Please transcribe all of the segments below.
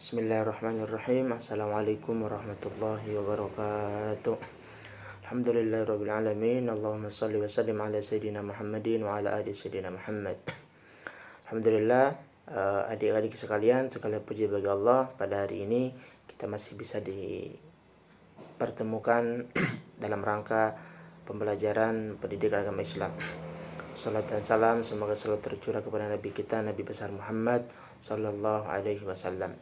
Bismillahirrahmanirrahim. Assalamualaikum warahmatullahi wabarakatuh. Alhamdulillahirabbil alamin. Allahumma shalli wa sallim ala sayyidina Muhammadin wa ala ali sayyidina Muhammad. Alhamdulillah, adik-adik sekalian, segala puji bagi Allah. Pada hari ini kita masih bisa dipertemukan dalam rangka pembelajaran pendidikan agama Islam. Salat dan salam semoga selalu tercurah kepada Nabi kita, Nabi besar Muhammad sallallahu alaihi wasallam.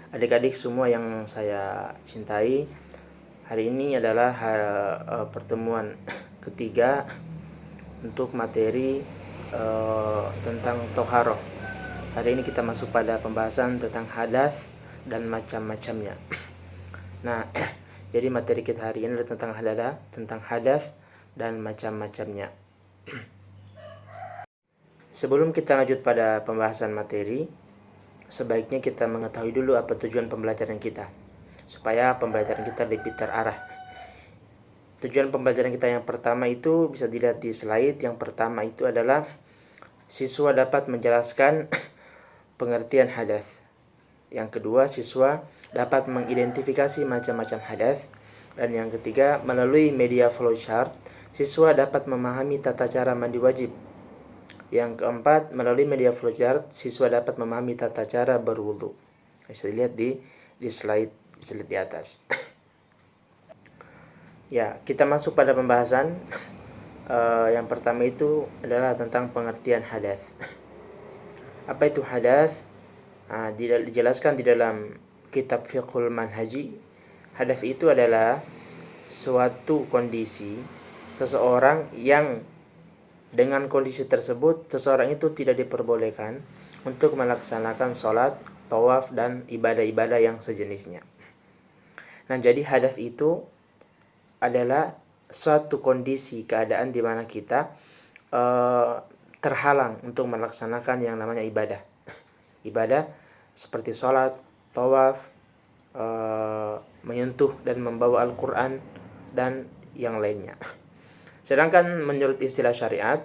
Adik-adik semua yang saya cintai, hari ini adalah pertemuan ketiga untuk materi tentang toharoh. Hari ini kita masuk pada pembahasan tentang hadas dan macam-macamnya. Nah, jadi materi kita hari ini adalah tentang hadas dan macam-macamnya. Sebelum kita lanjut pada pembahasan materi, sebaiknya kita mengetahui dulu apa tujuan pembelajaran kita, supaya pembelajaran kita lebih terarah. Tujuan pembelajaran kita yang pertama itu bisa dilihat di slide. Yang pertama itu adalah siswa dapat menjelaskan pengertian hadas. Yang kedua, siswa dapat mengidentifikasi macam-macam hadas. Dan yang ketiga, melalui media flowchart, siswa dapat memahami tata cara mandi wajib. Yang keempat, melalui media flowchart, siswa dapat memahami tata cara berwudu. Bisa dilihat di slide di atas. Ya, kita masuk pada pembahasan. Yang pertama itu adalah tentang pengertian hadas. Apa itu hadas? Dijelaskan di dalam kitab Fiqhul Manhaji. Hadas itu adalah suatu kondisi seseorang yang dengan kondisi tersebut, seseorang itu tidak diperbolehkan untuk melaksanakan sholat, tawaf, dan ibadah-ibadah yang sejenisnya. Nah, jadi hadas itu adalah suatu kondisi keadaan di mana kita terhalang untuk melaksanakan yang namanya ibadah. Ibadah seperti sholat, tawaf, menyentuh dan membawa Al-Quran, dan yang lainnya. Sedangkan menurut istilah syariat,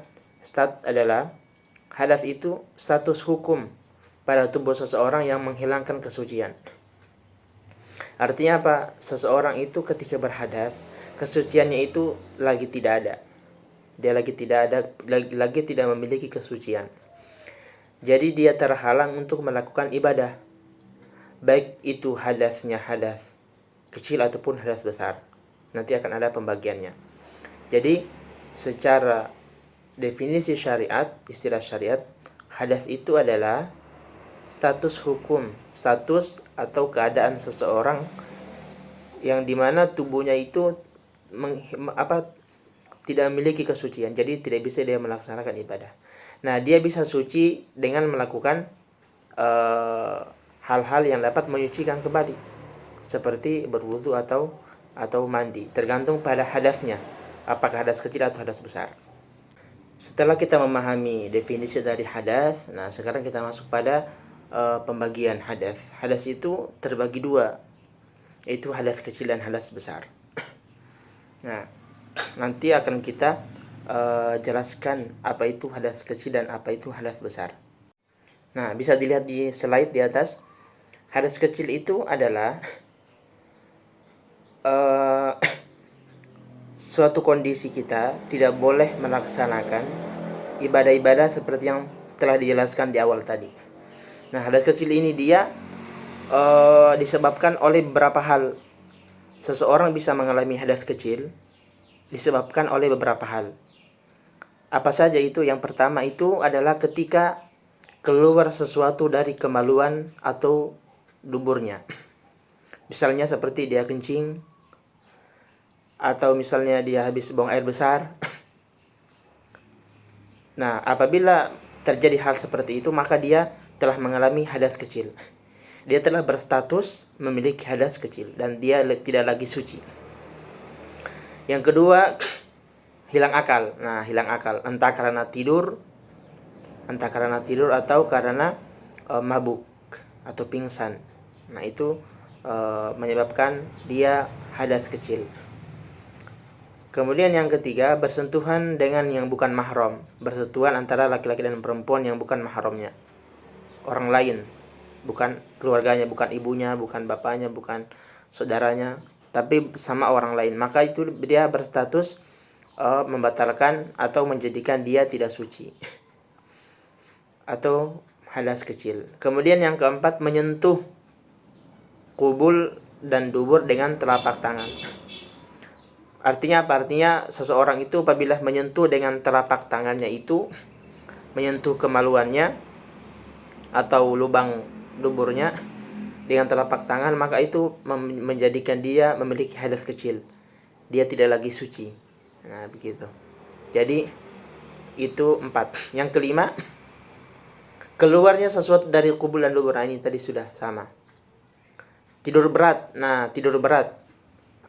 adalah hadas itu status hukum pada tubuh seseorang yang menghilangkan kesucian. Artinya apa? Seseorang itu ketika berhadas, kesuciannya itu lagi tidak ada. Dia lagi tidak memiliki kesucian. Jadi dia terhalang untuk melakukan ibadah. Baik itu hadasnya hadas kecil ataupun hadas besar. Nanti akan ada pembagiannya. Jadi secara definisi syariat, istilah syariat, hadas itu adalah status hukum, status atau keadaan seseorang yang dimana tubuhnya itu tidak memiliki kesucian, jadi tidak bisa dia melaksanakan ibadah. Nah, dia bisa suci dengan melakukan hal-hal yang dapat menyucikan kembali, seperti berwudu atau mandi, tergantung pada hadasnya, apakah hadas kecil atau hadas besar. Setelah kita memahami definisi dari hadas, nah sekarang kita masuk pada pembagian hadas. Hadas itu terbagi dua, yaitu hadas kecil dan hadas besar. Nah, nanti akan kita jelaskan apa itu hadas kecil dan apa itu hadas besar. Nah, bisa dilihat di slide di atas. Hadas kecil itu adalah suatu kondisi kita tidak boleh melaksanakan ibadah-ibadah seperti yang telah dijelaskan di awal tadi. Nah, hadas kecil ini dia disebabkan oleh beberapa hal. Seseorang bisa mengalami hadas kecil disebabkan oleh beberapa hal. Apa saja itu? Yang pertama itu adalah ketika keluar sesuatu dari kemaluan atau duburnya. Misalnya seperti dia kencing, atau misalnya dia habis buang air besar. Nah, apabila terjadi hal seperti itu, maka dia telah mengalami hadas kecil. Dia telah berstatus memiliki hadas kecil dan dia tidak lagi suci. Yang kedua, hilang akal. Nah, hilang akal entah karena tidur atau karena mabuk atau pingsan. Nah, itu menyebabkan dia hadas kecil. Kemudian yang ketiga, bersentuhan dengan yang bukan mahram. Bersentuhan antara laki-laki dan perempuan yang bukan mahramnya, orang lain. bukan keluarganya, bukan ibunya, bukan bapaknya, bukan saudaranya, tapi sama orang lain, maka itu dia berstatus membatalkan atau menjadikan dia tidak suci atau hadas kecil. Kemudian yang keempat, menyentuh kubul dan dubur dengan telapak tangan. Artinya apa? Artinya seseorang itu apabila menyentuh dengan telapak tangannya itu, menyentuh kemaluannya atau lubang duburnya dengan telapak tangan, maka itu menjadikan dia memiliki hadas kecil. Dia tidak lagi suci. Nah, begitu. Jadi itu 4. Yang kelima, keluarnya sesuatu dari kubul dan dubur. Nah, ini tadi sudah sama. Tidur berat. Nah, tidur berat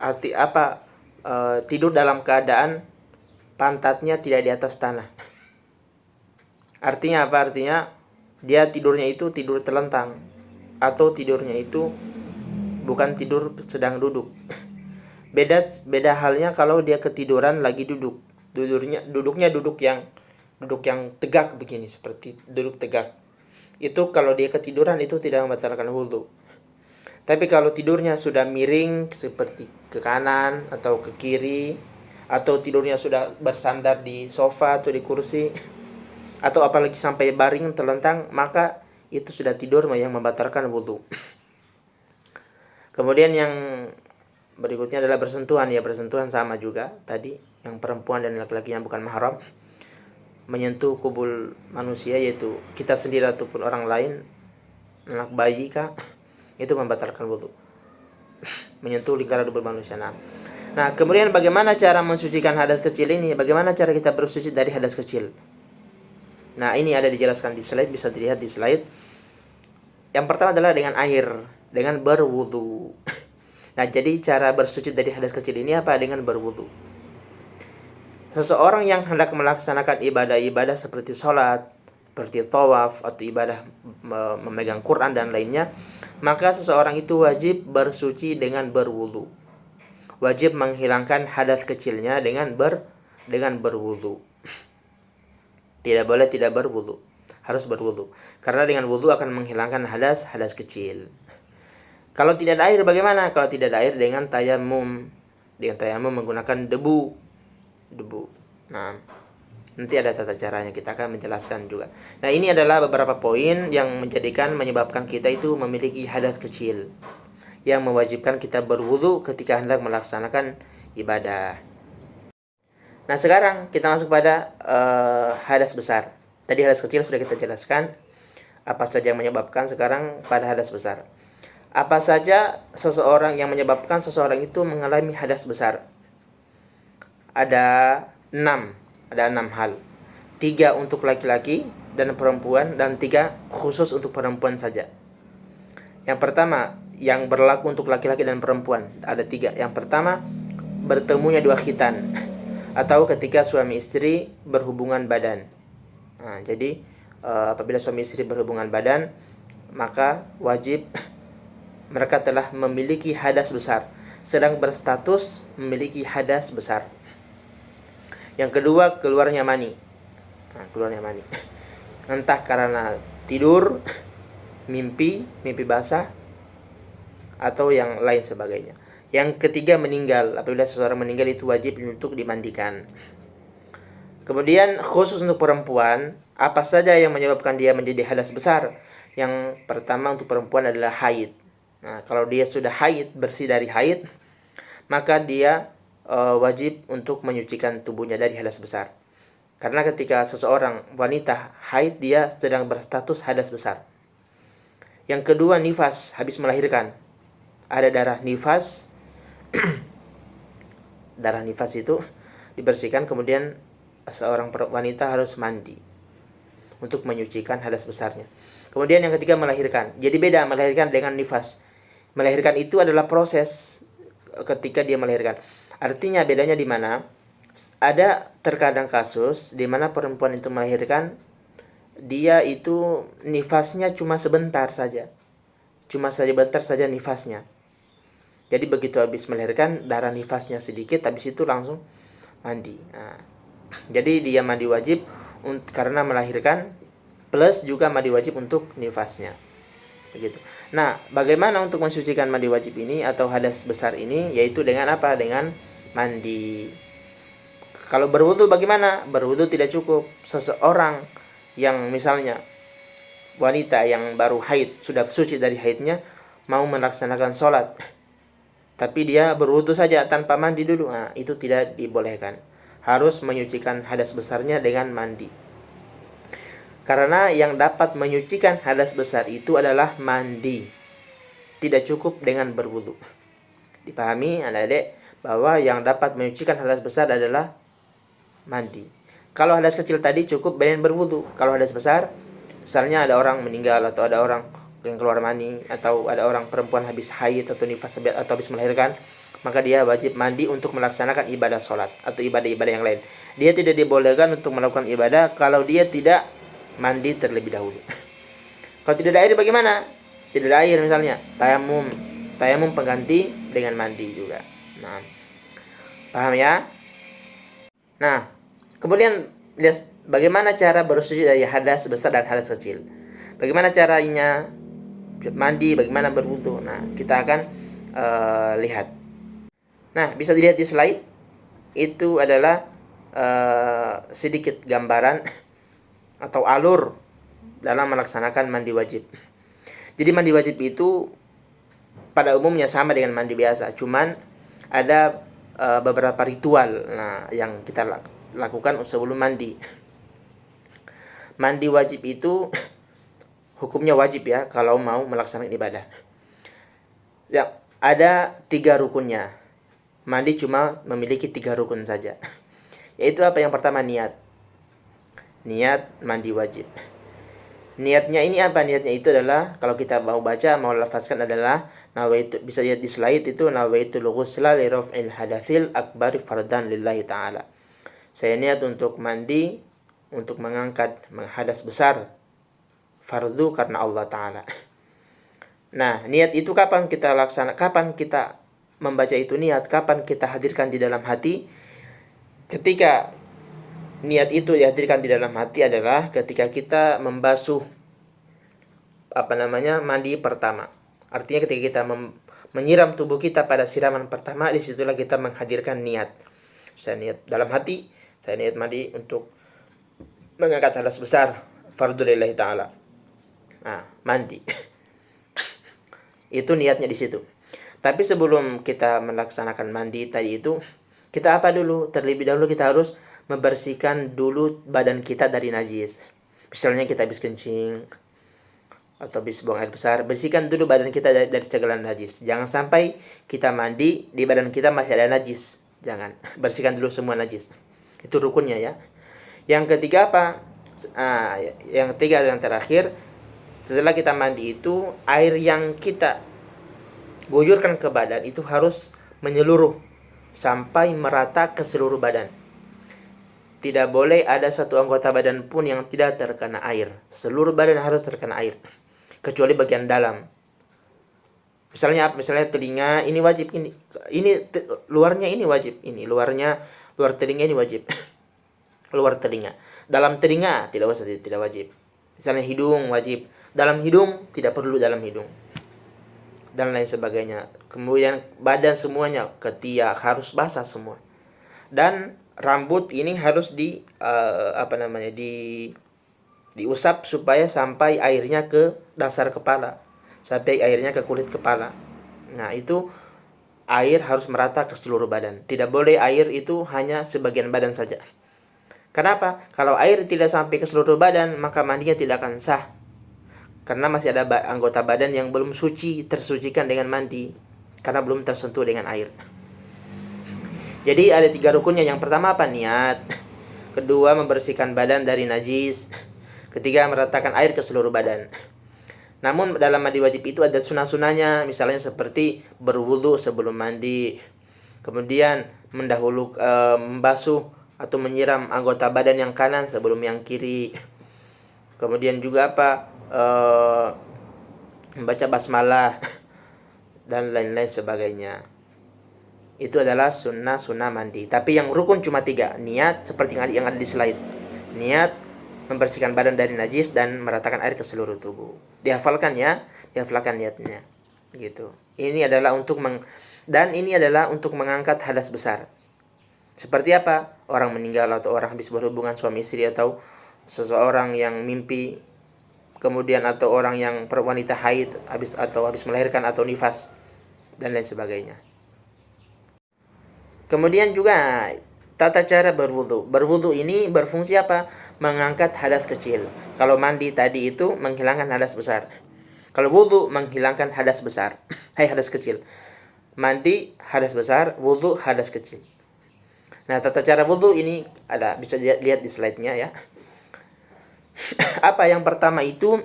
arti apa? Tidur dalam keadaan pantatnya tidak di atas tanah. Artinya apa? Artinya dia tidurnya itu tidur telentang, atau tidurnya itu bukan tidur sedang duduk. Beda halnya kalau dia ketiduran lagi duduk. Duduknya duduk yang tegak begini, seperti duduk tegak. Itu kalau dia ketiduran itu tidak membatalkan wudu. Tapi kalau tidurnya sudah miring seperti ke kanan atau ke kiri, atau tidurnya sudah bersandar di sofa atau di kursi, atau apalagi sampai baring telentang, maka itu sudah tidur yang membatalkan wudu. Kemudian yang berikutnya adalah bersentuhan. Ya, bersentuhan sama juga tadi, yang perempuan dan laki-laki yang bukan mahram menyentuh kubul manusia, yaitu kita sendiri ataupun orang lain, anak bayi kah, itu membatalkan wudu. Menyentuh lingkaran dubur manusia. Nah, kemudian bagaimana cara mensucikan hadas kecil ini? Bagaimana cara kita bersuci dari hadas kecil? Nah, ini ada dijelaskan di slide, bisa dilihat di slide. Yang pertama adalah dengan air, dengan berwudu. Nah, jadi cara bersuci dari hadas kecil ini apa? Dengan berwudu. Seseorang yang hendak melaksanakan ibadah-ibadah seperti sholat, seperti tawaf, atau ibadah memegang Quran dan lainnya, maka seseorang itu wajib bersuci dengan berwudu. Wajib menghilangkan hadas kecilnya dengan berwudu. Tidak boleh tidak berwudu, harus berwudu. Karena dengan wudu akan menghilangkan hadas kecil. Kalau tidak ada air bagaimana? Kalau tidak ada air, dengan tayamum. Dengan tayamum menggunakan debu. Nah, nanti ada tata caranya, kita akan menjelaskan juga. Nah, ini adalah beberapa poin yang menyebabkan kita itu memiliki hadas kecil, yang mewajibkan kita berwudu ketika hendak melaksanakan ibadah. Nah, sekarang kita masuk pada hadas besar. Tadi hadas kecil sudah kita jelaskan apa saja yang menyebabkan. Sekarang pada hadas besar. Apa saja seseorang yang menyebabkan seseorang itu mengalami hadas besar? Ada 6 hal. 3 untuk laki-laki dan perempuan, dan 3 khusus untuk perempuan saja. Yang pertama, yang berlaku untuk laki-laki dan perempuan, ada 3. Yang pertama, bertemunya 2 khitan, atau ketika suami istri berhubungan badan. Nah, jadi apabila suami istri berhubungan badan, maka wajib mereka telah memiliki hadas besar, sedang berstatus memiliki hadas besar. Yang kedua, keluarnya mani. Nah, keluarnya mani. Entah karena tidur, mimpi basah, atau yang lain sebagainya. Yang ketiga, meninggal. Apabila seseorang meninggal itu wajib untuk dimandikan. Kemudian khusus untuk perempuan, apa saja yang menyebabkan dia menjadi hadas besar? Yang pertama untuk perempuan adalah haid. Nah, kalau dia sudah haid, bersih dari haid, maka dia wajib untuk menyucikan tubuhnya dari hadas besar. Karena ketika seseorang wanita haid, dia sedang berstatus hadas besar. Yang kedua, nifas, habis melahirkan. Ada darah nifas. Darah nifas itu dibersihkan, kemudian seorang wanita harus mandi untuk menyucikan hadas besarnya. Kemudian yang ketiga, melahirkan. Jadi beda melahirkan dengan nifas. Melahirkan itu adalah proses ketika dia melahirkan. Artinya bedanya di mana? Ada terkadang kasus di mana perempuan itu melahirkan, dia itu nifasnya cuma sebentar saja. Cuma sebentar saja nifasnya. Jadi begitu habis melahirkan, darah nifasnya sedikit, habis itu langsung mandi. Nah, jadi dia mandi wajib karena melahirkan, plus juga mandi wajib untuk nifasnya. begitu. Nah, bagaimana untuk mensucikan mandi wajib ini atau hadas besar ini? Yaitu dengan apa? Dengan mandi. Kalau berwudu bagaimana? Berwudu tidak cukup. Seseorang yang misalnya wanita yang baru haid, sudah suci dari haidnya, mau melaksanakan sholat, tapi dia berwudu saja tanpa mandi dulu, nah, itu tidak dibolehkan. Harus menyucikan hadas besarnya dengan mandi. Karena yang dapat menyucikan hadas besar itu adalah mandi. Tidak cukup dengan berwudu. Dipahami adik-adik bahwa yang dapat menyucikan hadas besar adalah mandi. Kalau hadas kecil tadi cukup dengan berwudu. Kalau hadas besar, misalnya ada orang meninggal atau ada orang yang keluar mani atau ada orang perempuan habis haid atau nifas atau habis melahirkan, maka dia wajib mandi untuk melaksanakan ibadah sholat atau ibadah-ibadah yang lain. Dia tidak dibolehkan untuk melakukan ibadah kalau dia tidak mandi terlebih dahulu. Kalau tidak ada air bagaimana? Tidak ada air misalnya, tayamum pengganti dengan mandi juga. Nah, paham ya? Nah, kemudian lihat bagaimana cara bersuci dari hadas besar dan hadas kecil. Bagaimana caranya mandi, bagaimana berwudu. Nah, kita akan lihat. Nah, bisa dilihat di slide. Itu adalah sedikit gambaran atau alur dalam melaksanakan mandi wajib. Jadi mandi wajib itu pada umumnya sama dengan mandi biasa, cuman ada beberapa ritual yang kita lakukan sebelum mandi. Mandi wajib itu hukumnya wajib ya kalau mau melaksanakan ibadah. Ya, ada 3 rukunnya. Mandi cuma memiliki 3 rukun saja. Yaitu apa? Yang pertama niat. Niat mandi wajib. Niatnya ini apa? Niatnya itu adalah kalau kita mau baca, mau lafazkan adalah nawaitu, bisa lihat di slide itu, nawaitul ghusla li raf'il hadatsil akbari fardan lillahi ta'ala. Saya niat untuk mandi untuk mengangkat hadas besar fardu karena Allah Ta'ala. Nah, niat itu kapan kita kapan kita membaca itu niat, kapan kita hadirkan di dalam hati? Ketika niat itu dihadirkan di dalam hati adalah ketika kita membasuh mandi pertama. Artinya ketika kita menyiram tubuh kita pada siraman pertama, disitulah kita menghadirkan niat. Saya niat dalam hati, saya niat mandi untuk mengangkat hadas besar fardu lillahi ta'ala. Nah, mandi. Itu niatnya di situ. Tapi sebelum kita melaksanakan mandi tadi itu, kita apa dulu? Terlebih dahulu kita harus membersihkan dulu badan kita dari najis. Misalnya kita habis kencing atau habis buang air besar, bersihkan dulu badan kita dari segala najis. Jangan sampai kita mandi di badan kita masih ada najis. Jangan. Bersihkan dulu semua najis. Itu rukunnya ya. Yang ketiga apa? Yang ketiga dan terakhir, setelah kita mandi itu, air yang kita guyurkan ke badan itu harus menyeluruh sampai merata ke seluruh badan. Tidak boleh ada satu anggota badan pun yang tidak terkena air. Seluruh badan harus terkena air, kecuali bagian dalam. Misalnya apa? Misalnya telinga ini wajib, luarnya ini wajib, luar telinga ini wajib. Luar telinga. Dalam telinga tidak wajib. Misalnya hidung wajib. Dalam hidung tidak perlu dalam hidung. Dan lain sebagainya. Kemudian badan semuanya, ketiak harus basah semua. Dan rambut ini harus diusap supaya sampai airnya ke dasar kepala, sampai airnya ke kulit kepala. Nah, itu air harus merata ke seluruh badan. Tidak boleh air itu hanya sebagian badan saja. Kenapa? Kalau air tidak sampai ke seluruh badan, maka mandinya tidak akan sah. Karena masih ada anggota badan yang belum tersucikan dengan mandi, karena belum tersentuh dengan air. Jadi ada 3 rukunnya. Yang pertama apa? Niat. Kedua, membersihkan badan dari najis. Ketiga, meratakan air ke seluruh badan. Namun dalam mandi wajib itu ada sunah-sunahnya. Misalnya seperti berwudu sebelum mandi. Kemudian membasuh atau menyiram anggota badan yang kanan sebelum yang kiri. Kemudian juga membaca basmalah dan lain-lain sebagainya. Itu adalah sunnah mandi. Tapi yang rukun cuma 3. Niat seperti yang ada di slide. Niat, membersihkan badan dari najis dan meratakan air ke seluruh tubuh. Dihafalkan ya, dihafalkan niatnya. Gitu. Ini adalah untuk mengangkat hadas besar. Seperti apa? Orang meninggal atau orang habis berhubungan suami istri, atau seseorang yang mimpi, kemudian atau orang yang wanita haid habis melahirkan atau nifas dan lain sebagainya. Kemudian juga tata cara berwudu. Berwudu ini berfungsi apa? Mengangkat hadas kecil. Kalau mandi tadi itu menghilangkan hadas besar. Kalau wudu menghilangkan hadas besar. Hadas kecil. Mandi hadas besar, wudu hadas kecil. Nah, tata cara wudu ini ada, bisa lihat di slide-nya ya. Apa yang pertama itu?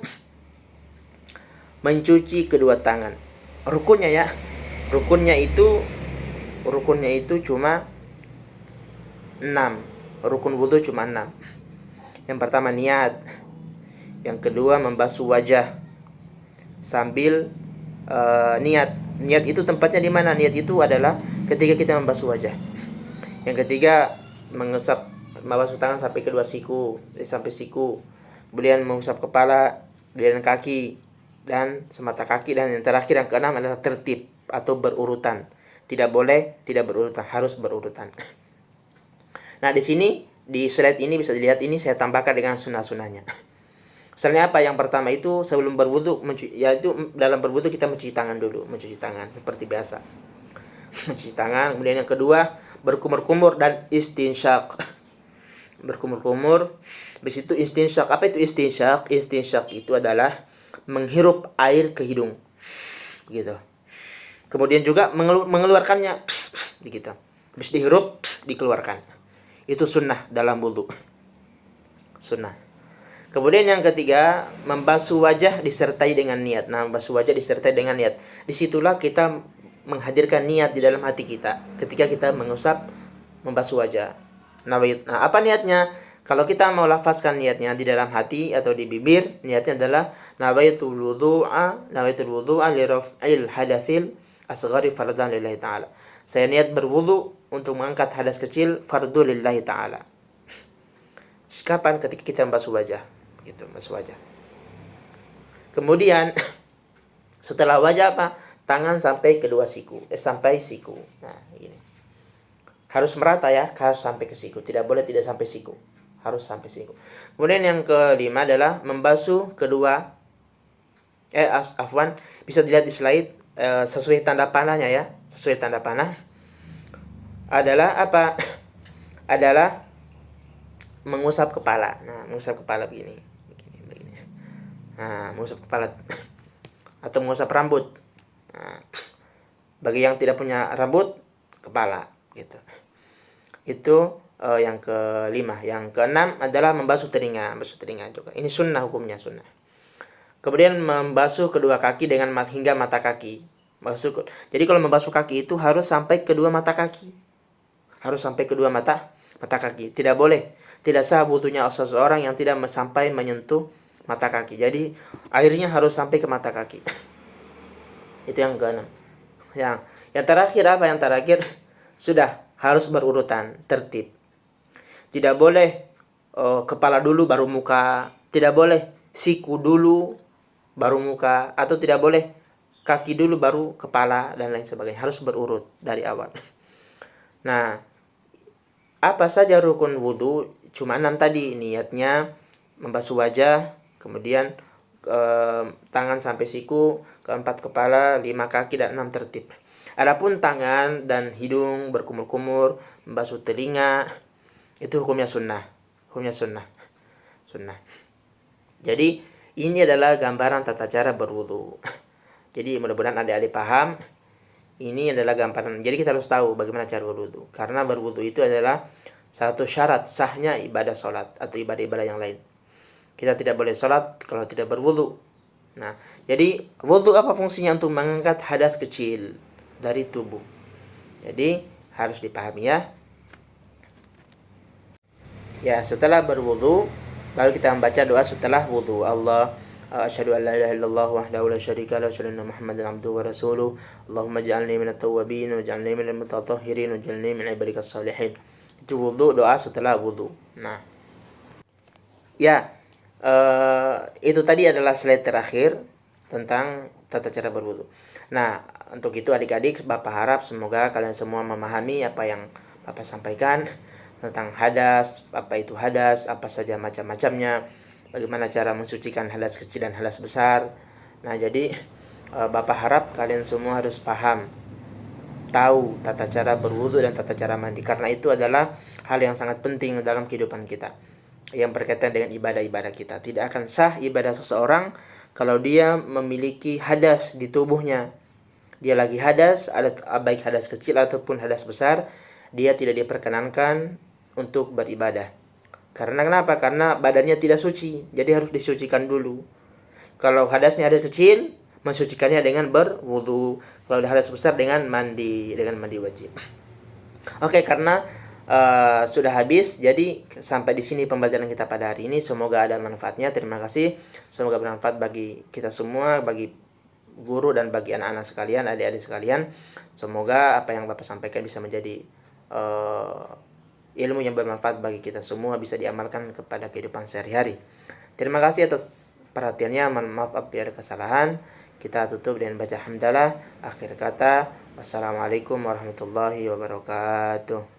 Mencuci kedua tangan. Rukunnya ya. Rukunnya itu cuma 6. Rukun wudu cuma 6. Yang pertama niat. Yang kedua membasuh wajah sambil niat itu tempatnya di mana? Niat itu adalah ketika kita membasuh wajah. Yang ketiga membasuh tangan sampai kedua siku, sampai siku. Kemudian mengusap kepala, kemudian kaki dan semata kaki, dan yang terakhir yang keenam adalah tertib atau berurutan. Tidak boleh tidak berurutan, harus berurutan. Nah, di sini di slide ini bisa dilihat, ini saya tambahkan dengan sunnah-sunnahnya. Misalnya apa? Yang pertama itu sebelum berwudu, yaitu dalam berwudu kita mencuci tangan dulu, mencuci tangan seperti biasa. Mencuci tangan. Kemudian yang kedua berkumur-kumur dan istinsyak. Berkumur-kumur. Habis itu istinsyak. Apa itu istinsyak? Istinsyak itu adalah menghirup air ke hidung. Begitu. Kemudian juga mengeluarkannya. Begitu. Habis dihirup, dikeluarkan. Itu sunnah dalam wudu. Sunnah. Kemudian yang ketiga, membasuh wajah disertai dengan niat. Nah, membasuh wajah disertai dengan niat. Disitulah kita menghadirkan niat di dalam hati kita ketika kita membasuh wajah. Nah, apa niatnya? Kalau kita mau lafazkan niatnya di dalam hati atau di bibir, niatnya adalah nawaitul wudu'a li raf'il hadatsil asghari fardan lillahi ta'ala. Saya niat berwudu untuk mengangkat hadas kecil fardu lillahi ta'ala. Kapan? Ketika kita membasuh wajah. Gitu, membasuh wajah. Kemudian setelah wajah apa? Tangan sampai kedua siku, sampai siku. Nah, ini. Harus merata ya, harus sampai ke siku. Tidak boleh tidak sampai siku. Harus sampai siku. Kemudian yang kelima adalah membasuh kedua bisa dilihat di slide sesuai tanda panahnya ya. Sesuai tanda panah adalah apa? Adalah mengusap kepala. Nah, mengusap kepala begini. Nah, mengusap kepala atau mengusap rambut. Nah, bagi yang tidak punya rambut, kepala gitu. Itu yang kelima. Yang keenam adalah membasuh telinga juga. Ini sunnah, hukumnya sunnah. Kemudian membasuh kedua kaki dengan hingga mata kaki. Jadi kalau membasuh kaki itu harus sampai kedua mata kaki. Harus sampai kedua mata kaki. Tidak boleh, tidak sah wudunya seseorang yang tidak sampai menyentuh mata kaki. Jadi airnya harus sampai ke mata kaki. Itu yang keenam. Yang terakhir apa? Yang terakhir sudah harus berurutan, tertib. Tidak boleh kepala dulu baru muka. Tidak boleh siku dulu baru muka, atau tidak boleh kaki dulu baru kepala dan lain sebagainya. Harus berurut dari awal. Nah, apa saja rukun wudu? Cuma 6 tadi. Niatnya membasuh wajah, kemudian tangan sampai siku, keempat kepala, 5 kaki, dan 6 tertib. Adapun tangan dan hidung berkumur-kumur, membasuh telinga, itu hukumnya sunnah. Sunnah. Jadi ini adalah gambaran tata cara berwudu. Jadi mudah-mudahan adik-adik paham. Ini adalah gambaran. Jadi kita harus tahu bagaimana cara berwudu. Karena berwudu itu adalah satu syarat sahnya ibadah sholat atau ibadah-ibadah yang lain. Kita tidak boleh sholat kalau tidak berwudu. Nah, jadi wudu apa fungsinya? Untuk mengangkat hadas kecil dari tubuh. Jadi harus dipahami ya. Ya, setelah berwudu baru kita membaca doa setelah wudu. Asyhadu an la ilaha illallah wahdahu la syarika lahu wa asyhadu anna Muhammadan abduhu wa rasuluh. Allahumma ij'alni minat tawwabin waj'alni minal mutatahhirin waj'alni min ibadikas shalihin. Itu wudu, doa setelah wudu. Nah, ya, Itu tadi adalah slide terakhir tentang tata cara berwudu. Nah, untuk itu adik-adik, Bapak harap semoga kalian semua memahami apa yang Bapak sampaikan tentang hadas, apa itu hadas, apa saja macam-macamnya, bagaimana cara mensucikan hadas kecil dan hadas besar. Nah, jadi Bapak harap kalian semua harus paham, tahu tata cara berwudu dan tata cara mandi, karena itu adalah hal yang sangat penting dalam kehidupan kita yang berkaitan dengan ibadah-ibadah kita. Tidak akan sah ibadah seseorang kalau dia memiliki hadas di tubuhnya. Dia lagi hadas, baik hadas kecil ataupun hadas besar, dia tidak diperkenankan untuk beribadah. Karena kenapa? Karena badannya tidak suci, jadi harus disucikan dulu. Kalau hadasnya hadas kecil, mensucikannya dengan berwudu. Kalau hadas besar dengan mandi wajib. Oke, karena sudah habis, jadi sampai di sini pembelajaran kita pada hari ini. Semoga ada manfaatnya. Terima kasih. Semoga bermanfaat bagi kita semua, bagi guru dan bagi anak-anak sekalian, adik-adik sekalian. Semoga apa yang Bapak sampaikan bisa menjadi ilmu yang bermanfaat bagi kita semua, bisa diamalkan kepada kehidupan sehari-hari. Terima kasih atas perhatiannya. Maaf apabila ada kesalahan. Kita tutup dengan baca hamdalah. Akhir kata, wassalamualaikum warahmatullahi wabarakatuh.